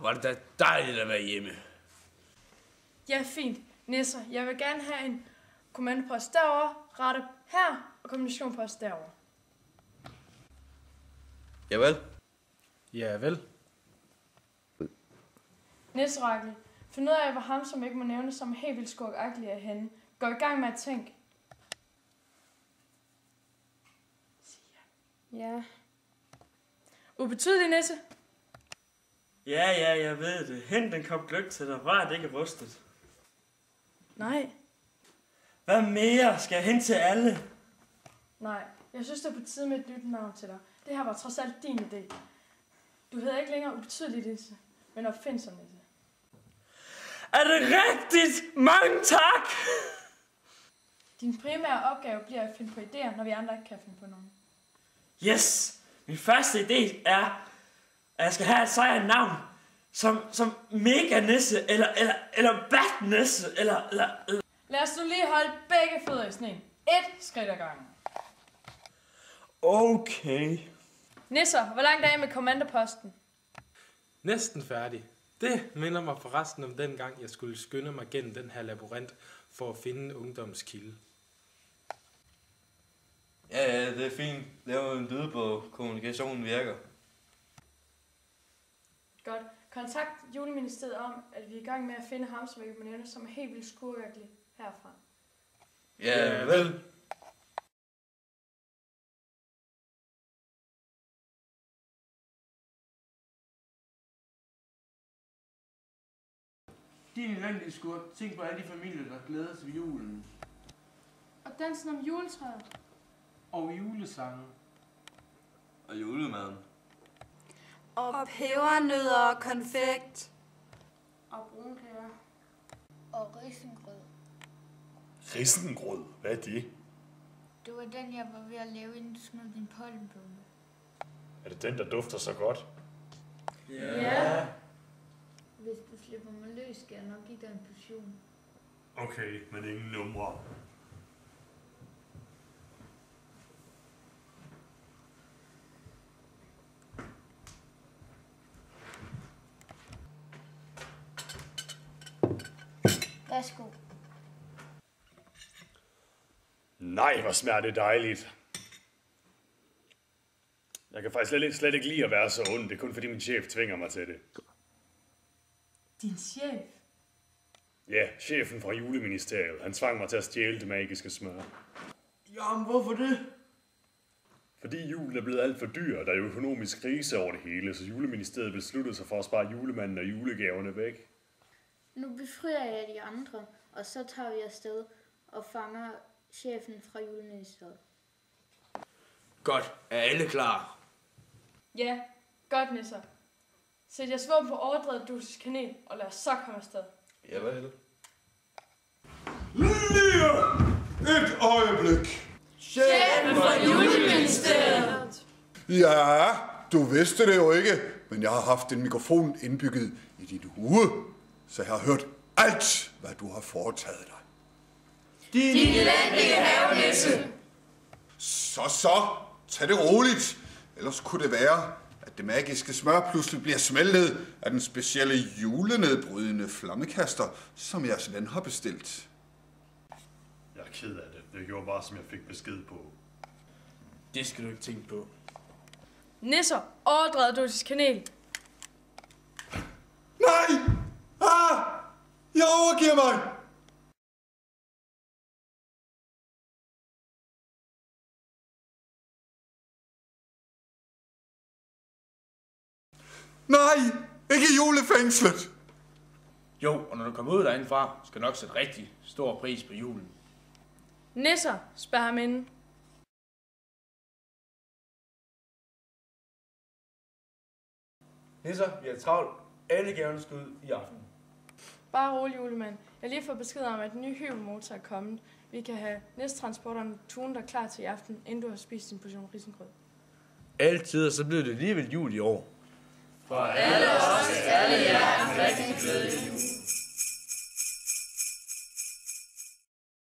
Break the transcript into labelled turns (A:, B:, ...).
A: var det da dejligt at være hjemme.
B: Ja, fint. Nisser, jeg vil gerne have en kommandopost derovre, rette her og kommunikationspost derovre.
C: Javel.
D: Javel.
B: Nisserakkel, find ud af, hvor ham, som ikke må nævne som helt vildt skurkagtig er henne. Gå i gang med at tænke.
E: Ja.
B: Ubetydelig, Nisse.
F: Ja, jeg ved det. Hent en kop gløgg til dig. Var det ikke rustet?
B: Nej.
F: Hvad mere? Skal jeg hen til alle?
B: Nej, jeg synes, det er på tide med et nyt navn til dig. Det her var trods alt din idé. Du hedder ikke længere ubetydelig, Nisse, men opfindsom, Nisse.
F: Er det rigtigt? Mange tak!
B: Din primære opgave bliver at finde på idéer, når vi andre ikke kan finde på nogen.
F: Yes! Min første idé er, at jeg skal have et sejret navn. Som Mega Nisse, eller Bat Nisse, eller...
B: Lad os nu lige holde begge fødder i sneen. Et skridt ad gangen.
F: Okay.
B: Nisser, hvor langt er I med kommandoposten?
D: Næsten færdig. Det minder mig forresten om den gang, jeg skulle skynde mig gennem den her labyrint for at finde ungdomskilde.
C: Ja, det er fint. Lav en lydbog. Kommunikationen virker.
B: Godt. Kontakt Juleministeriet om, at vi er i gang med at finde ham, som ikke må nævne, som er helt vildt skurkagtig herfra.
C: Ja, vel.
A: Din elendige skurk. Tænk på alle de familier, der glæder sig ved julen.
B: Og dansen om juletræet.
D: Og julesangen.
C: Og julemaden.
E: Og pebernødder og konfekt.
B: Og brunkager.
G: Og risengrød.
H: Risengrød? Hvad er det?
G: Det var den, jeg var ved at lave, inden du smed din pollenbombe.
H: Er det den, der dufter så godt?
B: Ja.
G: Hvis du slipper mig løs, skal jeg nok give dig en portion.
H: Okay, men ingen numre.
G: Værsgo.
H: Nej, hvor smager det dejligt. Jeg kan faktisk slet ikke lide at være så ond. Det er kun fordi min chef tvinger mig til det.
B: Din chef?
H: Ja, chefen fra Juleministeriet. Han tvang mig til at stjæle det magiske smør.
A: Jamen, hvorfor det?
H: Fordi julen er blevet alt for dyr, og der er jo økonomisk krise over det hele, så Juleministeriet besluttede sig for at spare julemanden og julegaverne væk.
G: Nu befrier jeg de andre, og så tager vi afsted og fanger chefen fra Juleministeriet.
A: Godt. Er alle klar?
B: Ja, godt, Nisser. Sæt jeres våben på overdrevet dosis kanel, og lad os så komme afsted.
C: Javel.
I: Lige et øjeblik.
B: Chefen fra Juleministeriet!
I: Ja, du vidste det jo ikke, men jeg har haft en mikrofon indbygget i din hue, så jeg har hørt alt, hvad du har foretaget dig.
B: Din elendige havenisse!
I: Så, tag det roligt. Ellers kunne det være, at det magiske smør pludselig bliver smeltet af den specielle julenedbrydende flammekaster, som jeres ven har bestilt.
H: Jeg er ked af det. Det gjorde bare, som jeg fik besked på.
A: Det skal du ikke tænke på.
B: Nisser, overdrevet dosis kanel.
I: Nej! Jeg overgiver mig! Nej! Ikke julefængslet!
A: Jo, og når du kommer ud derindefra, skal du nok sætte rigtig stor pris på julen.
B: Nisser, spær ham inde.
F: Nisser, vi er travlt. Alle gaverne skal ud i aften.
B: Bare rolig, julemand. Jeg har lige fået besked om, at den nye hypermotor er kommet. Vi kan have næsttransporteren tunen der klar til i aften, inden du har spist din portion risengrød.
A: Altid, og så bliver det alligevel jul i år.
B: For alle os, alle jer, en rigtig glædelig jul.